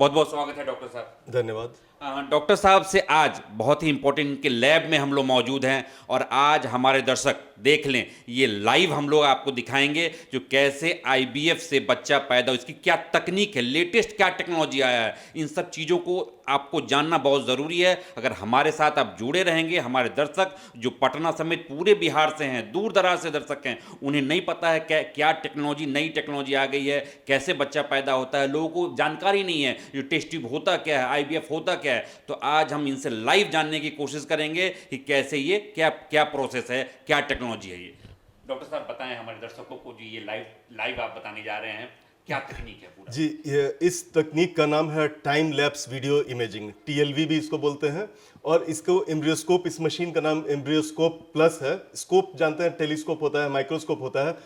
बहुत बहुत स्वागत है डॉक्टर साहब। धन्यवाद। डॉक्टर साहब से आज बहुत ही इंपॉर्टेंट इनके लैब में हम लोग मौजूद हैं और आज हमारे दर्शक देख लें, ये लाइव हम लोग आपको दिखाएंगे जो कैसे आईवीएफ से बच्चा पैदा हो, इसकी क्या तकनीक है, लेटेस्ट क्या टेक्नोलॉजी आया है, इन सब चीज़ों को आपको जानना बहुत ज़रूरी है। अगर हमारे साथ आप जुड़े रहेंगे, हमारे दर्शक जो पटना समेत पूरे बिहार से हैं, दूर दराज से दर्शक हैं, उन्हें नहीं पता है क्या टेक्नोलॉजी, नई टेक्नोलॉजी आ गई है, कैसे बच्चा पैदा होता है, लोगों को जानकारी नहीं है, जो टेस्ट ट्यूब होता क्या है, आईवीएफ होता क्या है। तो आज हम इनसे लाइव जानने की कोशिश करेंगे कि कैसे ये क्या क्या प्रोसेस है, क्या टेक्नोलॉजी है ये। डॉक्टर साहब बताएं हमारे दर्शकों को, जी ये लाइव आप बताने जा रहे हैं, क्या तकनीक है पूरा? जी, इस तकनीक का नाम है time lapse video imaging, TLV भी इसको बोलते हैं। और इसको एम्ब्रियोस्कोप, इस मशीन का नाम एम्ब्रियोस्कोप प्लस है। स्कोप जानते हैं, टेलीस्कोप होता है, माइक्रोस्कोप होता है,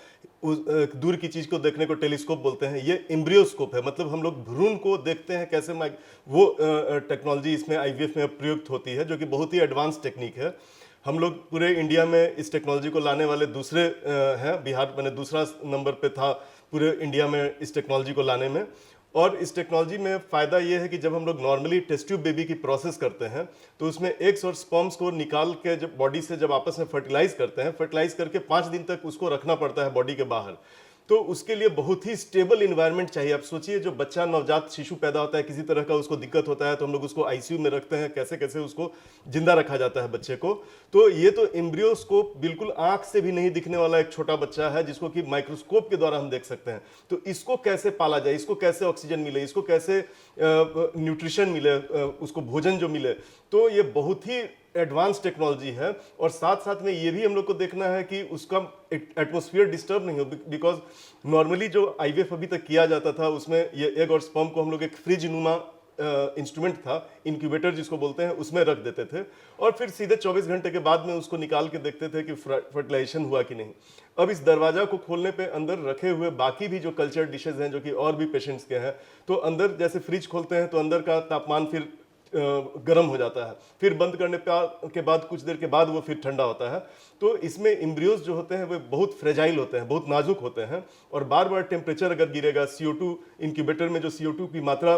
दूर की चीज को देखने को टेलीस्कोप बोलते हैं। ये एम्ब्रियोस्कोप है, मतलब हम लोग भ्रूण को देखते हैं कैसे, वो टेक्नोलॉजी इसमें आईवीएफ में प्रयुक्त होती है, जो कि बहुत ही एडवांस टेक्निक है। हम लोग पूरे इंडिया में इस टेक्नोलॉजी को लाने वाले दूसरे हैं। बिहार मैंने दूसरा नंबर पे था पूरे इंडिया में इस टेक्नोलॉजी को लाने में। और इस टेक्नोलॉजी में फ़ायदा ये है कि जब हम लोग नॉर्मली टेस्ट ट्यूब बेबी की प्रोसेस करते हैं तो उसमें एग्स और स्पर्म्स को निकाल के जब बॉडी से जब आपस में फर्टिलाइज करते हैं, फर्टिलाइज करके 5 दिन तक उसको रखना पड़ता है बॉडी के बाहर। तो उसके लिए बहुत ही स्टेबल इन्वायरमेंट चाहिए। आप सोचिए, जो बच्चा नवजात शिशु पैदा होता है, किसी तरह का उसको दिक्कत होता है तो हम लोग उसको आईसीयू में रखते हैं, कैसे कैसे उसको जिंदा रखा जाता है बच्चे को। तो ये तो एम्ब्रियोस्कोप बिल्कुल आंख से भी नहीं दिखने वाला एक छोटा बच्चा है जिसको कि माइक्रोस्कोप के द्वारा हम देख सकते हैं। तो इसको कैसे पाला जाए, इसको कैसे ऑक्सीजन मिले, इसको कैसे न्यूट्रिशन मिले, उसको भोजन जो मिले, तो ये बहुत ही एडवांस टेक्नोलॉजी है। और साथ साथ में ये भी हम लोग को देखना है कि उसका एटमॉस्फेयर डिस्टर्ब नहीं हो, बिकॉज नॉर्मली जो आईवीएफ अभी तक किया जाता था उसमें ये एग और स्पर्म को हम लोग एक फ्रिज नुमा इंस्ट्रूमेंट था, इंक्यूबेटर जिसको बोलते हैं, उसमें रख देते थे और फिर सीधे 24 घंटे के बाद में उसको निकाल के देखते थे कि फर्टिलाइजेशन हुआ कि नहीं। अब इस दरवाजा को खोलने पे अंदर रखे हुए बाकी भी जो कल्चर डिशेज हैं, जो कि और भी पेशेंट्स के हैं, तो अंदर जैसे फ्रिज खोलते हैं तो अंदर का तापमान फिर गर्म हो जाता है, फिर बंद करने के बाद कुछ देर के बाद वो फिर ठंडा होता है। तो इसमें एम्ब्रियोज जो होते हैं वो बहुत फ्रेजाइल होते हैं, बहुत नाजुक होते हैं और बार बार टेम्परेचर अगर गिरेगा, CO2 इंक्यूबेटर में जो CO2 की मात्रा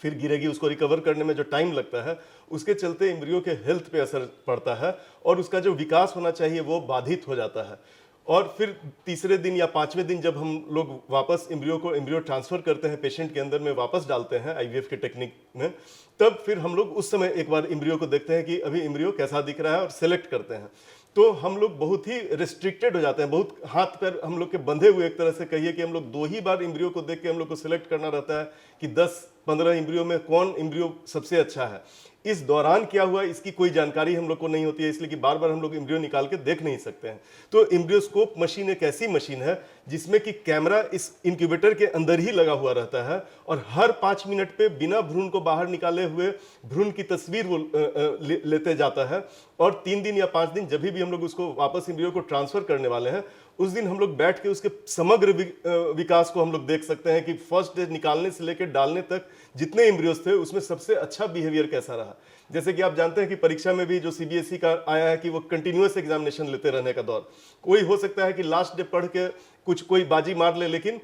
फिर गिरेगी, उसको रिकवर करने में जो टाइम लगता है, उसके चलते एम्ब्रियो के हेल्थ पे असर पड़ता है और उसका जो विकास होना चाहिए वो बाधित हो जाता है। और फिर तीसरे दिन या 5वें दिन जब हम लोग वापस एम्ब्रियो ट्रांसफर करते हैं, पेशेंट के अंदर में वापस डालते हैं आईवीएफ के टेक्निक में, तब फिर हम लोग उस समय एक बार एम्ब्रियो को देखते हैं कि अभी एम्ब्रियो कैसा दिख रहा है और सेलेक्ट करते हैं। तो हम लोग बहुत ही रिस्ट्रिक्टेड हो जाते हैं, बहुत हाथ पैर हम लोग के बंधे हुए, एक तरह से कहिए कि हम लोग 2 ही बार एम्ब्रियो को देख के हम लोग को सिलेक्ट करना रहता है कि 10-15 एम्ब्रियो में कौन एम्ब्रियो सबसे अच्छा है। इस दौरान क्या हुआ इसकी कोई जानकारी हम लोग को नहीं होती है, इसलिए कि बार बार हम लोग एम्ब्रियो निकाल के देख नहीं सकते हैं। तो एम्ब्रियोस्कोप मशीन एक ऐसी मशीन है जिसमें कि कैमरा इस इंक्यूबेटर के अंदर ही लगा हुआ रहता है और हर 5 मिनट पे बिना भ्रूण को बाहर निकाले हुए भ्रूण की तस्वीर वो लेते जाता है। और 3 दिन या 5 दिन जब भी हम लोग उसको वापस एम्ब्रियो को ट्रांसफर करने वाले हैं, उस दिन हम लोग बैठ के उसके समग्र विकास को हम लोग देख सकते हैं कि फर्स्ट डे निकालने से लेकर डालने तक जितने एम्ब्रियोज थे उसमें सबसे अच्छा बिहेवियर कैसा रहा। जैसे कि आप जानते हैं कि परीक्षा में भी जो सीबीएसई का आया है कि वो कंटिन्यूअस एग्जामिनेशन लेते रहने का दौर, कोई हो सकता है कि लास्ट डे पढ़ के कुछ कोई बाजी मार ले लेकिन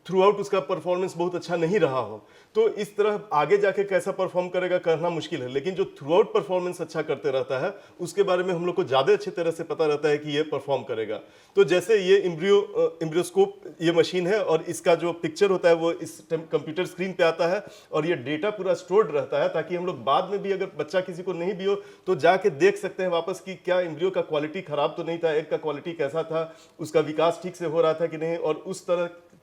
थ्रू आउट उसका परफॉर्मेंस बहुत अच्छा नहीं रहा हो, तो इस तरह आगे जाके कैसा परफॉर्म करेगा कहना मुश्किल है। लेकिन जो थ्रू आउट परफॉर्मेंस अच्छा करते रहता है उसके बारे में हम लोग को ज़्यादा अच्छी तरह से पता रहता है कि ये परफॉर्म करेगा। तो जैसे ये एम्ब्रियोस्कोप ये मशीन है और इसका जो पिक्चर होता है वो इस कंप्यूटर स्क्रीन पे आता है और ये डेटा पूरा स्टोर्ड रहता है, ताकि हम लोग बाद में भी अगर बच्चा किसी को नहीं भी हो तो जाके देख सकते हैं वापस कि क्या एम्ब्रियो का क्वालिटी खराब तो नहीं था, एग का क्वालिटी कैसा था, उसका विकास ठीक से हो रहा था कि नहीं, और उस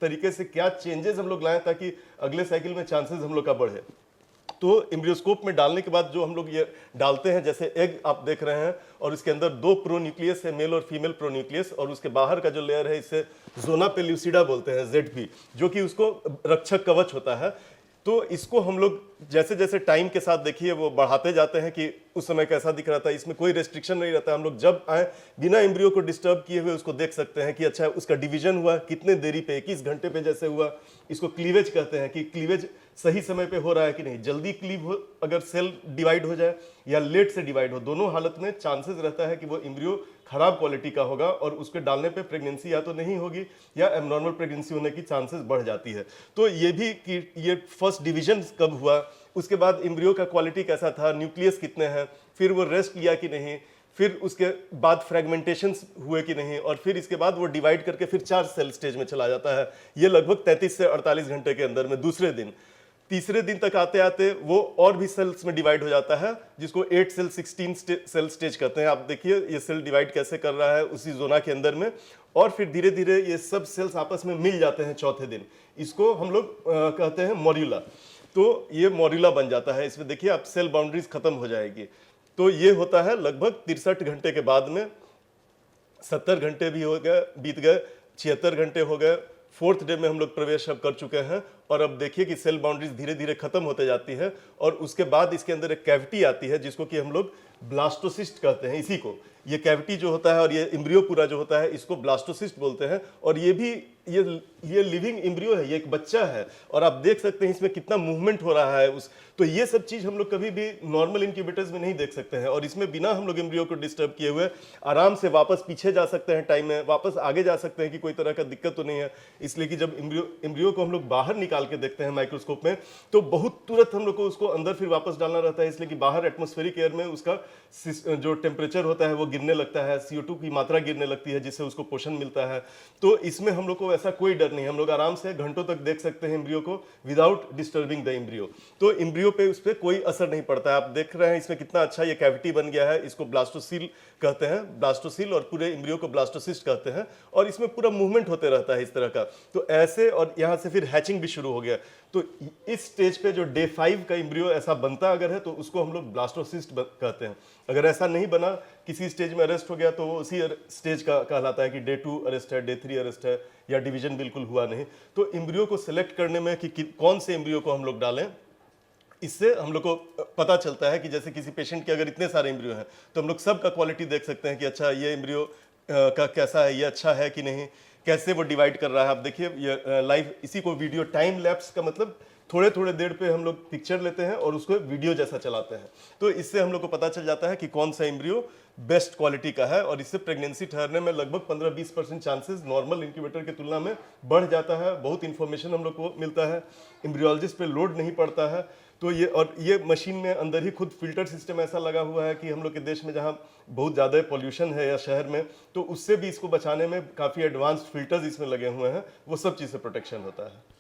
तरीके से क्या चेंजेस हम लोग लाएं ताकि अगले साइकिल में चांसेस हम लोग का बढ़े। तो एम्ब्रियोस्कोप में डालने के बाद जो हम लोग ये डालते हैं, जैसे एग आप देख रहे हैं और इसके अंदर 2 प्रोन्यूक्लियस है, मेल और फीमेल प्रोन्यूक्लियस, और उसके बाहर का जो लेयर है इसे जोना पेल्यूसिडा बोलते हैं, ZP, जो कि उसको रक्षक कवच होता है। तो इसको हम लोग जैसे जैसे टाइम के साथ देखिए वो बढ़ाते जाते हैं कि उस समय कैसा दिख रहा था, इसमें कोई रेस्ट्रिक्शन नहीं रहता। हम लोग जब आए बिना एम्ब्रियो को डिस्टर्ब किए हुए उसको देख सकते हैं कि अच्छा उसका डिवीजन हुआ कितने देरी पे, 21 घंटे पे जैसे हुआ। इसको क्लीवेज कहते हैं कि क्लीवेज सही समय पे हो रहा है कि नहीं, जल्दी क्लीव हो अगर सेल डिवाइड हो जाए या लेट से डिवाइड हो, दोनों हालत में चांसेस रहता है कि वो एम्ब्रियो खराब क्वालिटी का होगा और उसके डालने पे प्रेगनेंसी या तो नहीं होगी या एबनॉर्मल प्रेगनेंसी होने की चांसेस बढ़ जाती है। तो ये भी कि ये फर्स्ट डिवीजन कब हुआ, उसके बाद एम्ब्रियो का क्वालिटी कैसा था, न्यूक्लियस कितने हैं, फिर वो रेस्ट लिया कि नहीं, फिर उसके बाद फ्रेगमेंटेशंस हुए कि नहीं, और फिर इसके बाद वो डिवाइड करके फिर 4 सेल स्टेज में चला जाता है। ये लगभग 33 से 48 घंटे के अंदर में दूसरे दिन, तीसरे दिन तक आते आते वो और भी सेल्स में डिवाइड हो जाता है, जिसको 8 सेल 16 सेल स्टेज कहते हैं। आप देखिए ये सेल डिवाइड कैसे कर रहा है उसी जोना के अंदर में, और फिर धीरे धीरे ये सब सेल्स आपस में मिल जाते हैं चौथे दिन। इसको हम लोग कहते हैं मॉड्यूला। तो ये मॉड्यूला बन जाता है। इसमें देखिए आप सेल बाउंड्रीज खत्म हो जाएगी। तो ये होता है लगभग 63 घंटे के बाद में। 70 घंटे भी हो गए, बीत गए, 76 घंटे हो गए, 4th डे में हम लोग प्रवेश अब कर चुके हैं। और अब देखिए कि सेल बाउंड्रीज धीरे धीरे खत्म होते जाती है, और उसके बाद इसके अंदर एक कैविटी आती है जिसको कि हम लोग ब्लास्टोसिस्ट कहते हैं। इसी को, ये कैविटी जो होता है और ये एम्ब्रियो पूरा जो होता है, इसको ब्लास्टोसिस्ट बोलते हैं। और ये भी ये लिविंग एम्ब्रियो है, ये एक बच्चा है, और आप देख सकते हैं इसमें कितना मूवमेंट हो रहा है उस। तो ये सब चीज हम लोग कभी भी नॉर्मल इंक्यूबेटर्स में नहीं देख सकते हैं, और इसमें बिना हम लोग एम्ब्रियो को डिस्टर्ब किए हुए आराम से वापस पीछे जा सकते हैं, टाइम में वापस आगे जा सकते हैं कि कोई तरह का दिक्कत तो नहीं है। इसलिए कि जब एम्ब्रियो को हम लोग बाहर निकाल के देखते हैं माइक्रोस्कोप में, तो बहुत तुरंत हम लोग को उसको अंदर फिर वापस डालना रहता है, इसलिए कि बाहर एटमॉस्फेरिक एयर में उसका जो टेम्परेचर होता है वो गिरने लगता है, CO2 की मात्रा गिरने लगती है, जिससे उसको पोषण मिलता है। तो इसमें हम लोग को ऐसा कोई डर नहीं, हम लोग आराम से घंटों तक देख सकते हैं एम्ब्रियो को विदाउट डिस्टर्बिंग द एम्ब्रियो। तो एम्ब्रियो पे उस पर कोई असर नहीं पड़ता है। आप देख रहे हैं इसमें कितना अच्छा ये कैविटी बन गया है, इसको ब्लास्टोसील कहते हैं, ब्लास्टोसील, और पूरे एम्ब्रियो को ब्लास्टोसिस्ट कहते हैं, और इसमें पूरा मूवमेंट होते रहता है इस तरह का। तो ऐसे, और यहाँ से फिर हैचिंग भी शुरू हो गया। तो इस स्टेज पे जो डे 5 का एम्ब्रियो ऐसा बनता अगर है, तो उसको हम लोग ब्लास्टोसिस्ट कहते हैं। अगर ऐसा नहीं बना, किसी स्टेज में अरेस्ट हो गया, तो वो उसी स्टेज का कहलाता है कि डे 2 अरेस्ट है, डे 3 अरेस्ट है, या डिवीजन बिल्कुल हुआ नहीं। तो एम्ब्रियो को सिलेक्ट करने में कि कौन से एम्ब्रियो को हम लोग डालें, इससे हम लोग को पता चलता है कि जैसे किसी पेशेंट के अगर इतने सारे एम्ब्रियो हैं, तो हम लोग सब का क्वालिटी देख सकते हैं कि अच्छा ये एम्ब्रियो का कैसा है, ये अच्छा है कि नहीं, कैसे वो डिवाइड कर रहा है। आप देखिए ये लाइव, इसी को वीडियो टाइम लैप्स का मतलब थोड़े थोड़े देर पे हम लोग पिक्चर लेते हैं और उसको वीडियो जैसा चलाते हैं। तो इससे हम लोग को पता चल जाता है कि कौन सा एम्ब्रियो बेस्ट क्वालिटी का है, और इससे प्रेगनेंसी ठहरने में लगभग 15-20% चांसेस नॉर्मल इंक्यूबेटर की तुलना में बढ़ जाता है। बहुत इंफॉर्मेशन हम लोग को मिलता है, एम्ब्रियोलॉजिस्ट पे लोड नहीं पड़ता है। तो ये मशीन में अंदर ही खुद फिल्टर सिस्टम ऐसा लगा हुआ है कि हम लोग के देश में जहाँ बहुत ज़्यादा पॉल्यूशन है या शहर में, तो उससे भी इसको बचाने में काफ़ी एडवांस्ड फिल्टर्स इसमें लगे हुए हैं, वो सब चीज़ से प्रोटेक्शन होता है।